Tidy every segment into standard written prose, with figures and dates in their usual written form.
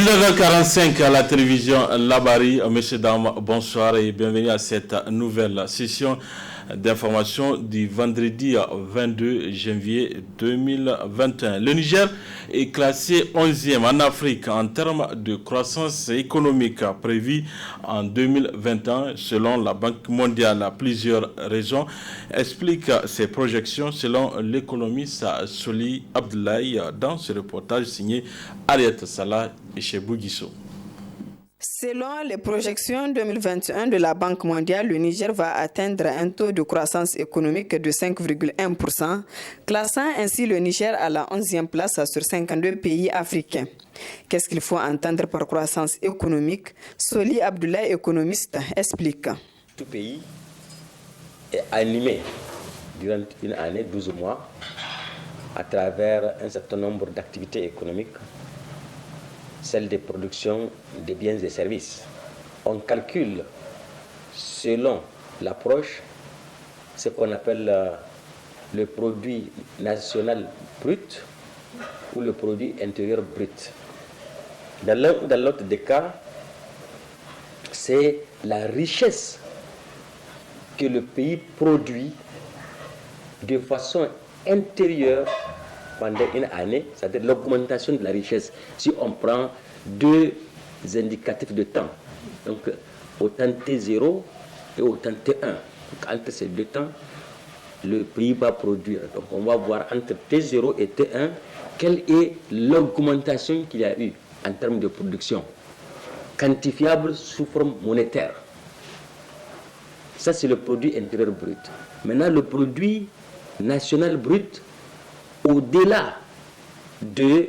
19h45 à la télévision Labari. Messieurs, dames, bonsoir et bienvenue à cette nouvelle session d'information du vendredi 22 janvier 2021. Le Niger est classé 11e en Afrique en termes de croissance économique prévue en 2021 selon la Banque mondiale. Plusieurs raisons expliquent ces projections selon l'économiste Soli Abdoulaye dans ce reportage signé Ariette Salah et Chebou Guissou. Selon les projections 2021 de la Banque mondiale, le Niger va atteindre un taux de croissance économique de 5,1%, classant ainsi le Niger à la 11e place sur 52 pays africains. Qu'est-ce qu'il faut entendre par croissance économique? Soli Abdoulaye, économiste, explique. Tout pays est animé durant une année, 12 mois, à travers un certain nombre d'activités économiques, celle des productions des biens et services. On calcule selon l'approche ce qu'on appelle le produit national brut ou le produit intérieur brut. Dans l'un ou dans l'autre des cas, c'est la richesse que le pays produit de façon intérieure pendant une année, c'est-à-dire l'augmentation de la richesse. Si on prend deux indicatifs de temps, donc au temps T0 et au temps T1, donc entre ces deux temps, le pays va produire. Donc on va voir entre T0 et T1 quelle est l'augmentation qu'il y a eu en termes de production, quantifiable sous forme monétaire. Ça, c'est le produit intérieur brut. Maintenant, le produit national brut, au-delà de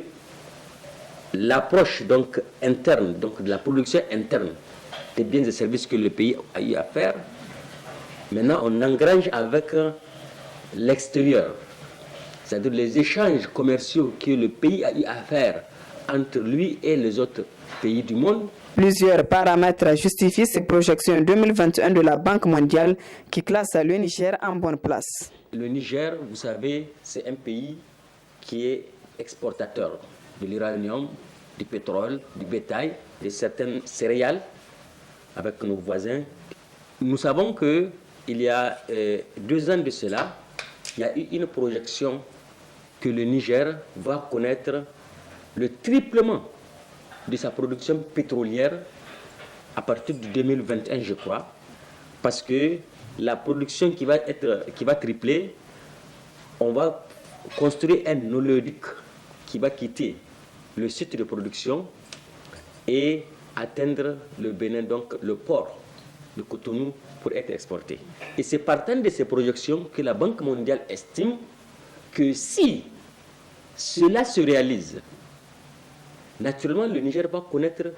l'approche donc interne, donc de la production interne des biens et services que le pays a eu à faire, maintenant on engrange avec l'extérieur, c'est-à-dire les échanges commerciaux que le pays a eu à faire entre lui et les autres pays du monde. Plusieurs paramètres justifient ces projections 2021 de la Banque mondiale qui classe le Niger en bonne place. Le Niger, vous savez, c'est un pays qui est exportateur de l'uranium, du pétrole, du bétail, de certaines céréales avec nos voisins. Nous savons qu'il y a 2 ans de cela, il y a eu une projection que le Niger va connaître le triplement de sa production pétrolière à partir de 2021, je crois, parce que la production qui va tripler, on va construire un oléoduc qui va quitter le site de production et atteindre le Bénin, donc le port de Cotonou, pour être exporté. Et c'est partant de ces projections que la Banque mondiale estime que si cela se réalise, naturellement le Niger va connaître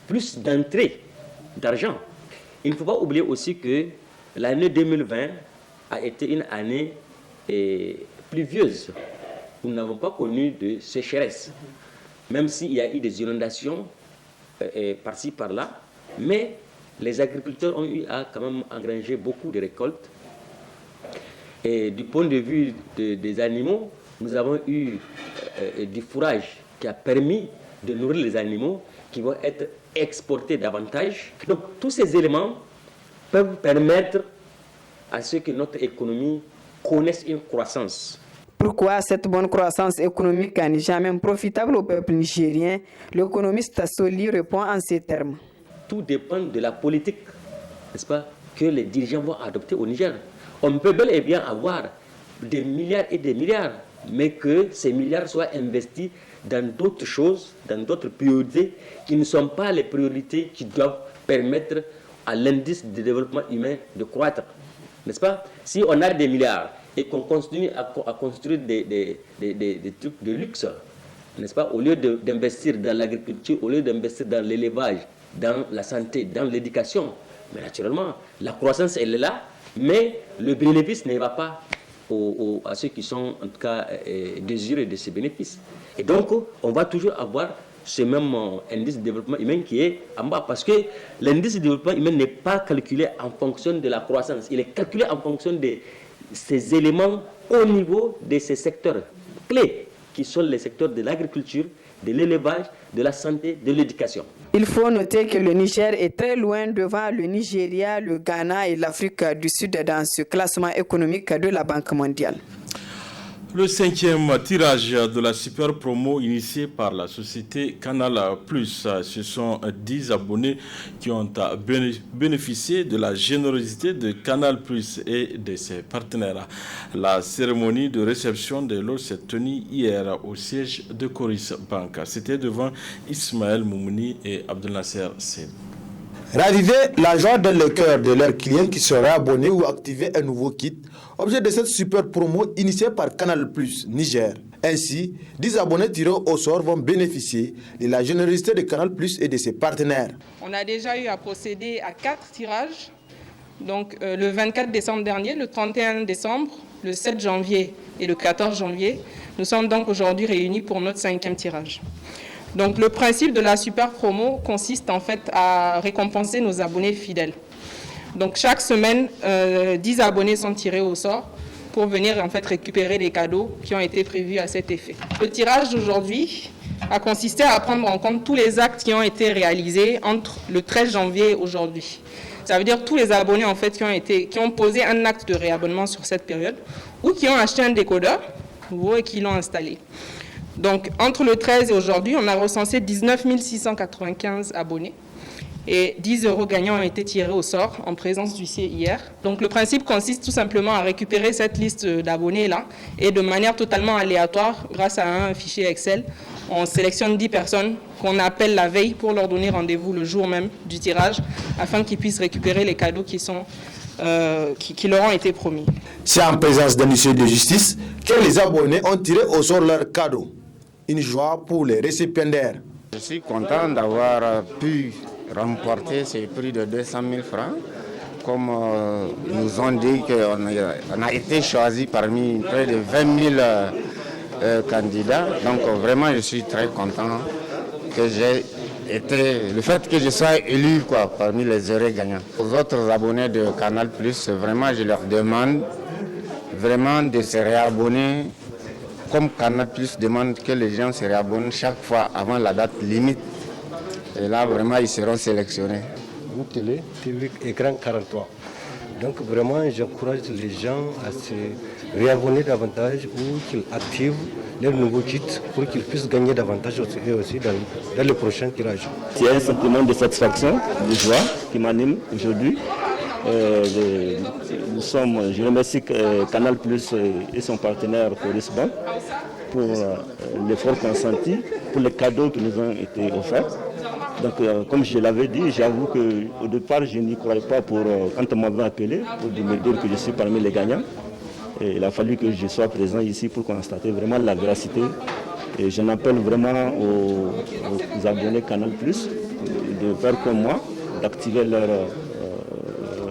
plus d'entrées d'argent. Il ne faut pas oublier aussi que l'année 2020 a été une année pluvieuse. Nous n'avons pas connu de sécheresse, même s'il y a eu des inondations par-ci, par-là. Mais les agriculteurs ont eu à quand même engranger beaucoup de récoltes. Et du point de vue des animaux, nous avons eu du fourrage qui a permis de nourrir les animaux qui vont être exportés davantage. Donc tous ces éléments peuvent permettre à ce que notre économie connaisse une croissance. Pourquoi cette bonne croissance économique n'est jamais profitable au peuple nigérien? L'économiste Soli répond en ces termes. Tout dépend de la politique, n'est-ce pas, que les dirigeants vont adopter au Niger. On peut bel et bien avoir des milliards et des milliards, mais que ces milliards soient investis dans d'autres choses, dans d'autres priorités qui ne sont pas les priorités qui doivent permettre à l'indice de développement humain de croître. N'est-ce pas? Si on a des milliards et qu'on continue à construire des trucs de luxe, n'est-ce pas? Au lieu d'investir dans l'agriculture, au lieu d'investir dans l'élevage, dans la santé, dans l'éducation, mais naturellement, la croissance, elle est là, mais le bénéfice ne va pas à ceux qui sont en tout cas désireux de ces bénéfices. Et donc, on va toujours avoir ce même indice de développement humain qui est en bas, parce que l'indice de développement humain n'est pas calculé en fonction de la croissance, il est calculé en fonction de ces éléments au niveau de ces secteurs clés, qui sont les secteurs de l'agriculture de l'élevage, de la santé, de l'éducation. Il faut noter que le Niger est très loin devant le Nigeria, le Ghana et l'Afrique du Sud dans ce classement économique de la Banque mondiale. Le 5e tirage de la super promo initié par la société Canal+, ce sont 10 abonnés qui ont bénéficié de la générosité de Canal+ et de ses partenaires. La cérémonie de réception de l'eau s'est tenue hier au siège de Coris Bank. C'était devant Ismaël Moumouni et Abdel Nasser Sen. Raviver la joie dans le cœur de leurs clients qui seraient abonnés ou activer un nouveau kit, objet de cette super promo initiée par Canal+ Niger. Ainsi, 10 abonnés tirés au sort vont bénéficier de la générosité de Canal+ et de ses partenaires. On a déjà eu à procéder à 4 tirages, donc le 24 décembre dernier, le 31 décembre, le 7 janvier et le 14 janvier. Nous sommes donc aujourd'hui réunis pour notre 5e tirage. Donc le principe de la super promo consiste en fait à récompenser nos abonnés fidèles. Donc chaque semaine, 10 abonnés sont tirés au sort pour venir en fait récupérer les cadeaux qui ont été prévus à cet effet. Le tirage d'aujourd'hui a consisté à prendre en compte tous les actes qui ont été réalisés entre le 13 janvier et aujourd'hui. Ça veut dire tous les abonnés en fait qui ont posé un acte de réabonnement sur cette période ou qui ont acheté un décodeur nouveau et qui l'ont installé. Donc, entre le 13 et aujourd'hui, on a recensé 19 695 abonnés et 10 € gagnants ont été tirés au sort en présence d'huissier hier. Donc, le principe consiste tout simplement à récupérer cette liste d'abonnés-là et de manière totalement aléatoire, grâce à un fichier Excel, on sélectionne 10 personnes qu'on appelle la veille pour leur donner rendez-vous le jour même du tirage afin qu'ils puissent récupérer les cadeaux qui leur ont été promis. C'est en présence d'un huissier de justice que les abonnés ont tiré au sort leurs cadeaux. Une joie pour les récipiendaires. Je suis content d'avoir pu remporter ces prix de 200 000 francs. Comme ils nous ont dit qu'on a été choisi parmi près de 20 000 candidats. Donc vraiment, je suis très content que le fait que je sois élu parmi les heureux gagnants. Aux autres abonnés de Canal+, vraiment, je leur demande vraiment de se réabonner. Comme Canal+ demande que les gens se réabonnent chaque fois avant la date limite. Et là, vraiment, ils seront sélectionnés. Une télé, TV écran 43. Donc vraiment, j'encourage les gens à se réabonner davantage ou qu'ils activent leur nouveau kit pour qu'ils puissent gagner davantage aussi dans le prochain tirage. C'est un sentiment de satisfaction, de joie qui m'anime aujourd'hui. Je remercie Canal+ et son partenaire Coris Bank pour l'effort consenti, pour les cadeaux qui nous ont été offerts. Donc, comme je l'avais dit, j'avoue qu'au départ, je n'y croyais pas quand on m'avait appelé pour me dire que je suis parmi les gagnants. Et il a fallu que je sois présent ici pour constater vraiment la véracité. Et j'en appelle vraiment aux abonnés Canal+, de faire comme moi, d'activer leur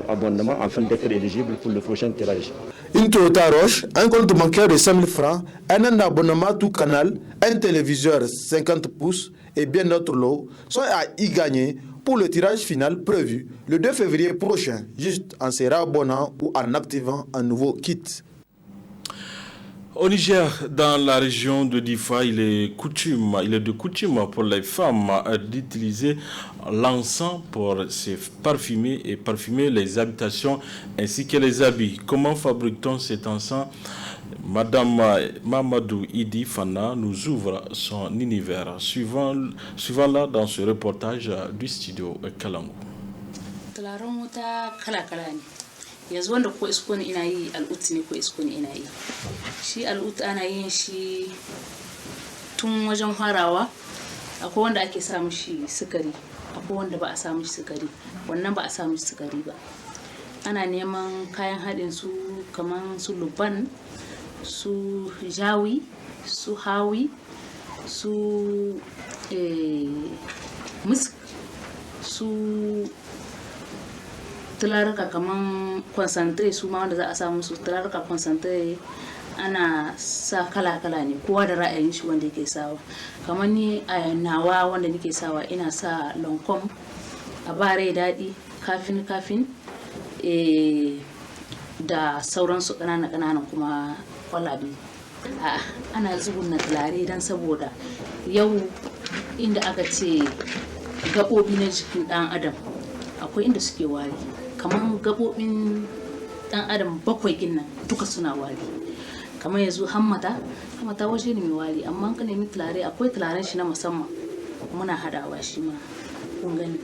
abonnement afin d'être éligible pour le prochain tirage. Une Toyota Roche, un compte bancaire de 5 000 francs, un abonnement tout canal, un téléviseur 50 pouces et bien d'autres lots sont à y gagner pour le tirage final prévu le 2 février prochain, juste en se réabonnant ou en activant un nouveau kit. Au Niger, dans la région de Difa, il est de coutume pour les femmes d'utiliser l'encens pour se parfumer et parfumer les habitations ainsi que les habits. Comment fabrique-t-on cet encens? Madame Mamadou Idi Fana nous ouvre son univers. Suivant-la dans ce reportage du studio Kalangu. yanzu wanda ko isko ne ina yi al'ut ne ko isko ne ina yi shi al'ut ana yin shi tun wajen farawa akwai wanda ake sa mishi sukari akwai wanda ba a sa mishi sukari wannan ba a sa mishi sukari ba ana neman kayan haɗin su kaman su luban su jawi su hawi su musk su turaruka kaman concentrate su ma wanda za a sa musu turaruka concentrate ana sa kala-kala ne kowa da ra'ayin shi wanda yake sawa kamar ni a nawa wanda nake sawa ina sa lonkom a bare daɗi kafin da sauransu ƙananan kuma kwalabe ana zubin na tulare don saboda yau inda aka ce gaɓoɓi na jikin ɗan adam akwai inda suke wari, kamar gaɓoɓin ɗan adam 7 ɗin nan duka suna wari. Kamar yanzu hammata waje ne mai wari, amma ka nemi tulare akwai tularen shi na musamman muna haɗawa shi ma kun gani.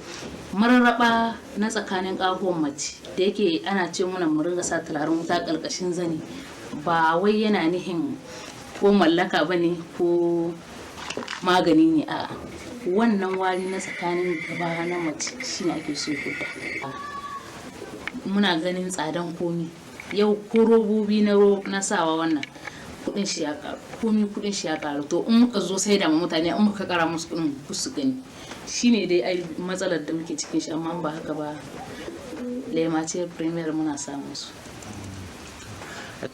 Mararraba na tsakanin ƙahuwan mace da yake ana ce muna mu ringa sa tularen wuta ƙarƙashin zani, ba wai yana nihin ko mallaka bane ko magani ne, a wannan wari na tsakanin gaba na mace shine ake so huta. Muna ganin tsadan komi yau, ko robobi na sawa wannan kudin shi ya karu, komi kudin shi ya karu, to in muka zo sai da mutane in muka kara musu kudin su gani, shine dai ai matsalar da muke cikin shi. Amma ba haka ba, lema ce premier muna samun su.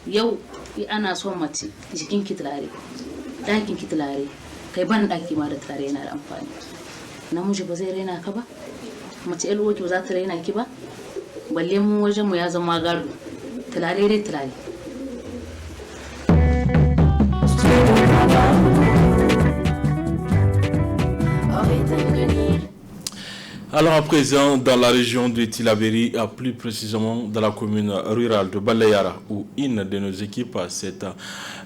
Yau ana so mace jikin ki tulare, ɗakin ki tulare, kai ban ɗaki ma da tulare yana da amfani. Namiji ba zai raina ka ba, mace ƴar ki ba za ta raina ki ba, balle mu wajen mu ya zama gado, tulare dai tulare. Alors à présent, dans la région de Tillabéri, plus précisément dans la commune rurale de Balayara, où une de nos équipes s'est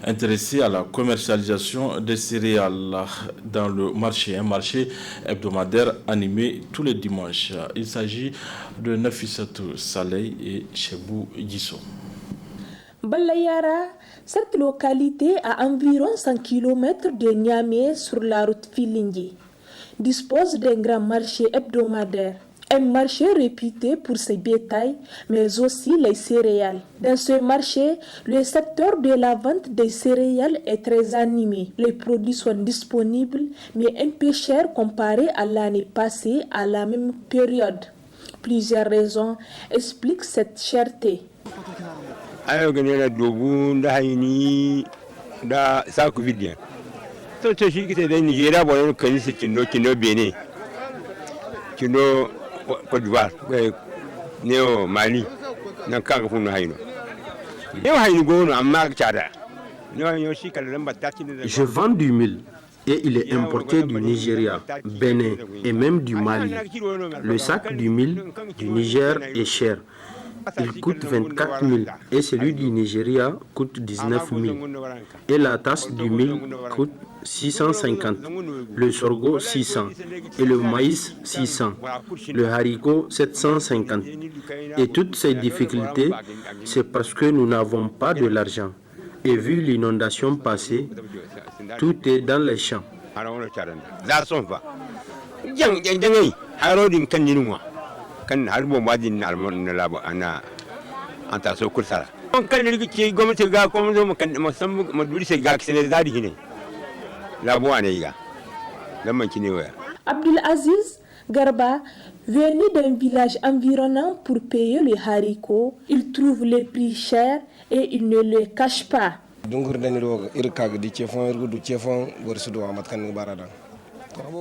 intéressée à la commercialisation des céréales dans le marché, un marché hebdomadaire animé tous les dimanches. Il s'agit de Nafissatou Saleh et Chebou Gisso. Balayara, cette localité à environ 100 km de Niamey sur la route Filingi, dispose d'un grand marché hebdomadaire. Un marché réputé pour ses bétails, mais aussi les céréales. Dans ce marché, le secteur de la vente des céréales est très animé. Les produits sont disponibles, mais un peu chers comparé à l'année passée à la même période. Plusieurs raisons expliquent cette cherté. To shi kita da Nigeria ba wani kan su kino Benin kino Côte d'Ivoire ne o Mali nan ka ga funu hayno ne hayno gono amma cada ne yo shi kala lamba ta kin. Je vends du mil et il est importé du Nigeria, Bénin et même du Mali. Le sac du mil du Niger est cher. Il coûte 24 000 et celui du Nigeria coûte 19 000. Et la tasse du mil coûte 650, le sorgho 600 et le maïs 600, le haricot 750. Et toutes ces difficultés, c'est parce que nous n'avons pas de l'argent. Et vu l'inondation passée, tout est dans les champs. Kan harbo madin almon labo ana anta so kursara on kan rigi gomnati ga ko mo kan mo sam mo duri se ga kisene dadi hine labo ane ga lamman kine waya. Abdul Aziz Garba, venu d'un village environnant pour payer les haricots, il trouve les prix chers et il ne le cache pas.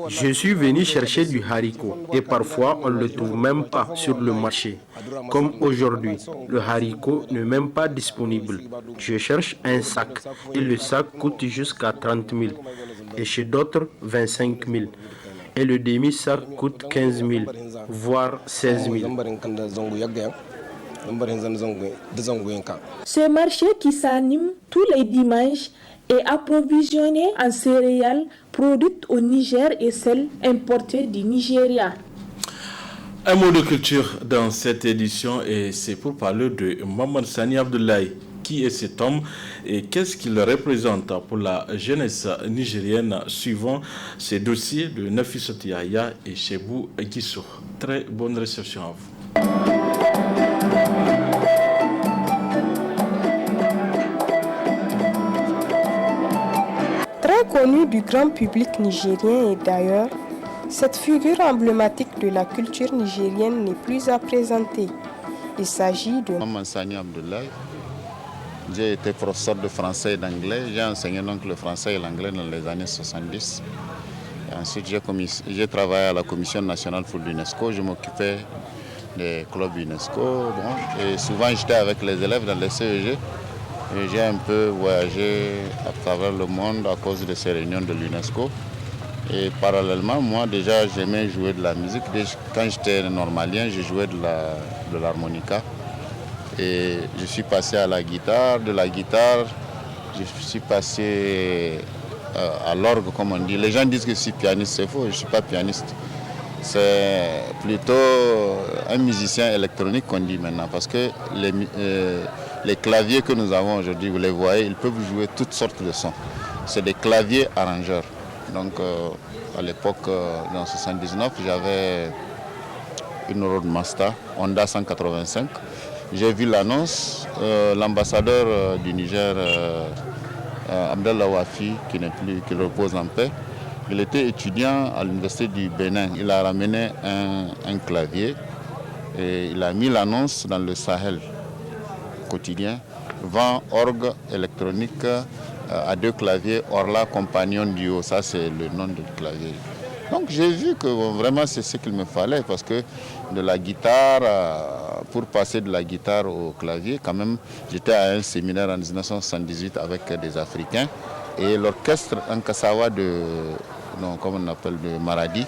Je suis venu chercher du haricot et parfois on ne le trouve même pas sur le marché. Comme aujourd'hui, le haricot n'est même pas disponible. Je cherche un sac et le sac coûte jusqu'à 30 000 et chez d'autres 25 000. Et le demi-sac coûte 15 000, voire 16 000. Ce marché qui s'anime tous les dimanches est approvisionné en céréales produites au Niger et celles importées du Nigeria. Un mot de culture dans cette édition et c'est pour parler de Maman Sani Abdoulaye. Qui est cet homme et qu'est-ce qu'il représente pour la jeunesse nigérienne suivant ces dossiers de Nafissatou Yahya et Chebou Gisso. Très bonne réception à vous. Très connu du grand public nigérien et d'ailleurs, cette figure emblématique de la culture nigérienne n'est plus à présenter. Il s'agit de Maman Sani Abdoulaye. J'ai été professeur de français et d'anglais. J'ai enseigné donc le français et l'anglais dans les années 70. Et ensuite, j'ai travaillé à la Commission nationale pour l'UNESCO. Je m'occupais des clubs UNESCO. Bon, et souvent, j'étais avec les élèves dans les CEG. Et j'ai un peu voyagé à travers le monde à cause de ces réunions de l'UNESCO. Et parallèlement, moi déjà j'aimais jouer de la musique. Quand j'étais normalien, je jouais de l'harmonica. Et je suis passé à la guitare. De la guitare, je suis passé à l'orgue, comme on dit. Les gens disent que je suis pianiste, c'est faux, je ne suis pas pianiste. C'est plutôt un musicien électronique qu'on dit maintenant, parce que les claviers que nous avons aujourd'hui, vous les voyez, ils peuvent jouer toutes sortes de sons. C'est des claviers arrangeurs. Donc à l'époque, en 1979, j'avais une Roadmaster Honda 185. J'ai vu l'annonce, l'ambassadeur du Niger, Abdallah Wafi, qui repose en paix, il était étudiant à l'université du Bénin. Il a ramené un clavier et il a mis l'annonce dans le Sahel quotidien. Vent orgue électronique à 2 claviers, Orla Compagnon Duo, ça c'est le nom du clavier. Donc j'ai vu que vraiment c'est ce qu'il me fallait, parce que de la guitare, pour passer de la guitare au clavier, quand même, j'étais à un séminaire en 1978 avec des Africains, et l'orchestre Ankassawa de Maradi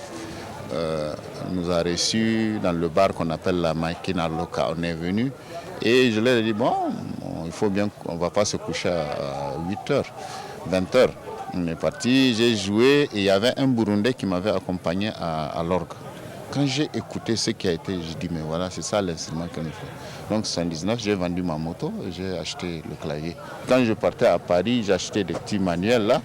nous a reçus dans le bar qu'on appelle la Maikina Loka. On est venu et je leur ai dit, bon, il faut bien qu'on ne va pas se coucher à 8h, 20h. On est parti, j'ai joué et il y avait un Burundais qui m'avait accompagné à l'orgue. Quand j'ai écouté ce qui a été, j'ai dit, mais voilà, c'est ça l'instrument qu'il me faut. Donc en 1979, j'ai vendu ma moto et j'ai acheté le clavier. Quand je partais à Paris, j'ai acheté des petits manuels là,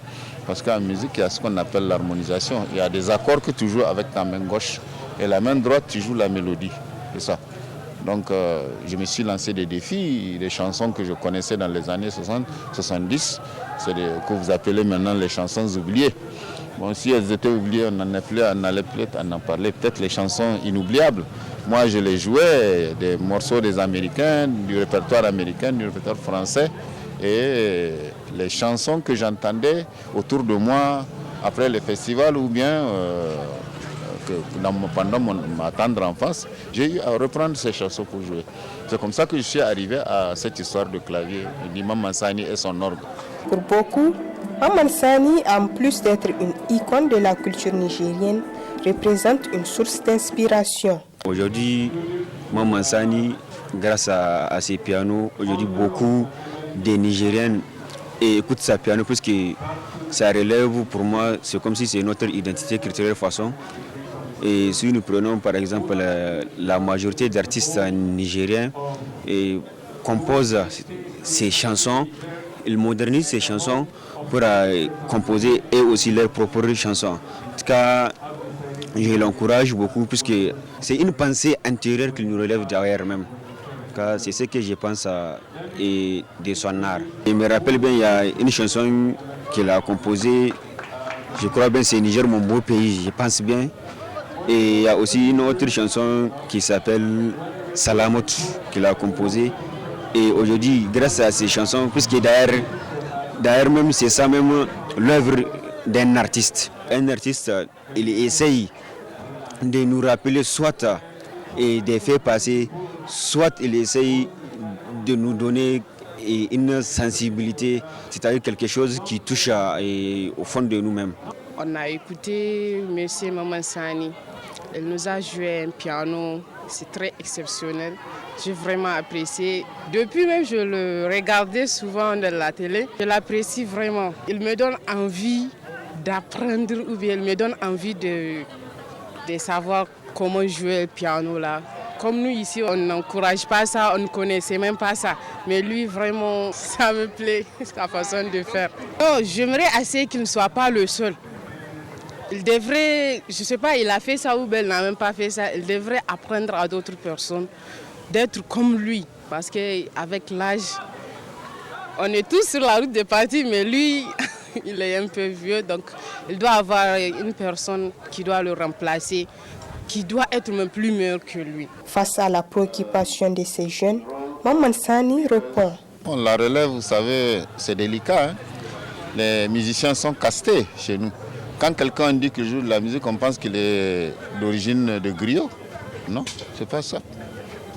parce qu'en musique, il y a ce qu'on appelle l'harmonisation. Il y a des accords que tu joues avec ta main gauche et la main droite, tu joues la mélodie. C'est ça. Donc je me suis lancé des défis, des chansons que je connaissais dans les années 60, 70, que vous appelez maintenant les chansons oubliées. Bon, si elles étaient oubliées, on n'allait plus en parler. Peut-être les chansons inoubliables. Moi, je les jouais, des morceaux des Américains, du répertoire américain, du répertoire français. Et les chansons que j'entendais autour de moi, après les festivals ou bien pendant ma tendre enfance, j'ai eu à reprendre ces chansons pour jouer. C'est comme ça que je suis arrivé à cette histoire de clavier, d'Imam Mansani et son orgue. Pour beaucoup, Maman Sani, en plus d'être une icône de la culture nigérienne, représente une source d'inspiration. Aujourd'hui, Maman Sani, grâce à ses pianos, aujourd'hui beaucoup de Nigériens écoutent sa piano puisque ça relève pour moi, c'est comme si c'est notre identité culturelle façon. Et si nous prenons par exemple la majorité d'artistes nigériens composent ces chansons, ils modernisent ces chansons pour composer et aussi leurs propres chansons. En tout cas, je l'encourage beaucoup puisque c'est une pensée intérieure qui nous relève derrière même. C'est ce que je pense de son art. Je me rappelle bien, il y a une chanson qu'il a composée, je crois bien c'est Niger, mon beau pays, je pense bien. Et il y a aussi une autre chanson qui s'appelle Salamot qu'il a composée. Et aujourd'hui, grâce à ces chansons, puisque d'ailleurs même c'est ça même l'œuvre d'un artiste. Un artiste, il essaye de nous rappeler soit des faits passés, soit il essaye de nous donner une sensibilité, c'est-à-dire quelque chose qui touche au fond de nous-mêmes. On a écouté M. Maman Sani. Elle nous a joué un piano, c'est très exceptionnel. J'ai vraiment apprécié. Depuis même, je le regardais souvent dans la télé. Je l'apprécie vraiment. Il me donne envie d'apprendre ou bien il me donne envie de savoir comment jouer le piano là. Comme nous ici, on n'encourage pas ça, on ne connaissait même pas ça. Mais lui, vraiment, ça me plaît, sa façon de faire. Oh, j'aimerais assez qu'il ne soit pas le seul. Il devrait, je ne sais pas, il a fait ça ou bien il n'a même pas fait ça. Il devrait apprendre à d'autres personnes d'être comme lui. Parce qu'avec l'âge, on est tous sur la route de partir, mais lui, il est un peu vieux. Donc, il doit avoir une personne qui doit le remplacer, qui doit être même plus meilleur que lui. Face à la préoccupation de ces jeunes, Maman Sani répond. Bon, la relève, vous savez, c'est délicat. Hein? Les musiciens sont castés chez nous. Quand quelqu'un dit qu'il joue de la musique, on pense qu'il est d'origine de griot. Non, c'est pas ça.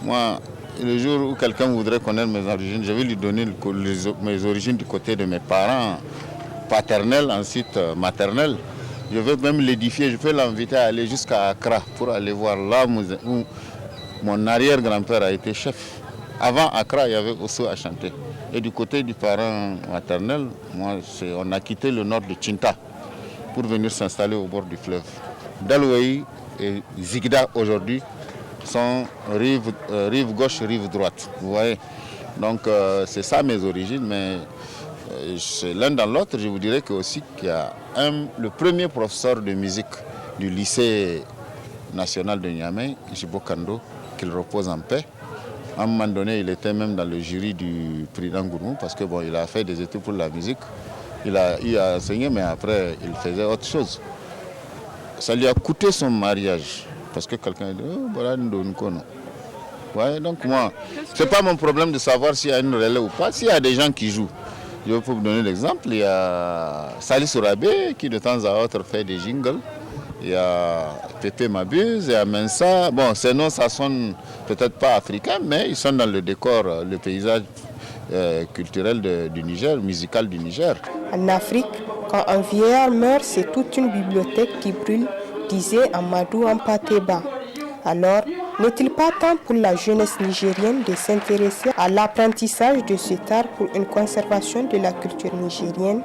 Moi, le jour où quelqu'un voudrait connaître mes origines, je vais lui donner mes origines du côté de mes parents paternels, ensuite maternels. Je veux même l'édifier, je peux l'inviter à aller jusqu'à Accra pour aller voir là où mon arrière-grand-père a été chef. Avant Accra, il y avait Osso à chanter. Et du côté du parent maternel, on a quitté le nord de Tchinta pour venir s'installer au bord du fleuve. Dalway et Zigda aujourd'hui sont rive gauche, rive droite. Vous voyez. Donc c'est ça mes origines, mais l'un dans l'autre, je vous dirais aussi qu'il y a le premier professeur de musique du lycée national de Niamey, Jibo Kando, qu'il repose en paix. À un moment donné, il était même dans le jury du prix d'Angourmou parce que il a fait des études pour la musique. Il a enseigné, mais après, il faisait autre chose. Ça lui a coûté son mariage parce que quelqu'un a dit voilà, ouais, donc moi, c'est pas mon problème de savoir s'il y a une relais ou pas. S'il y a des gens qui jouent, je vais vous donner l'exemple. Il y a Salih Sourabé qui de temps à autre fait des jingles. Il y a Pépé Mabuse, il y a Mensa. Bon, ces noms, ça sonne peut-être pas africain, mais ils sont dans le décor, le paysage culturel du Niger, musical du Niger. En Afrique, quand un vieillard meurt, c'est toute une bibliothèque qui brûle, disait Amadou Ampateba. Alors, n'est-il pas temps pour la jeunesse nigérienne de s'intéresser à l'apprentissage de cet art pour une conservation de la culture nigérienne?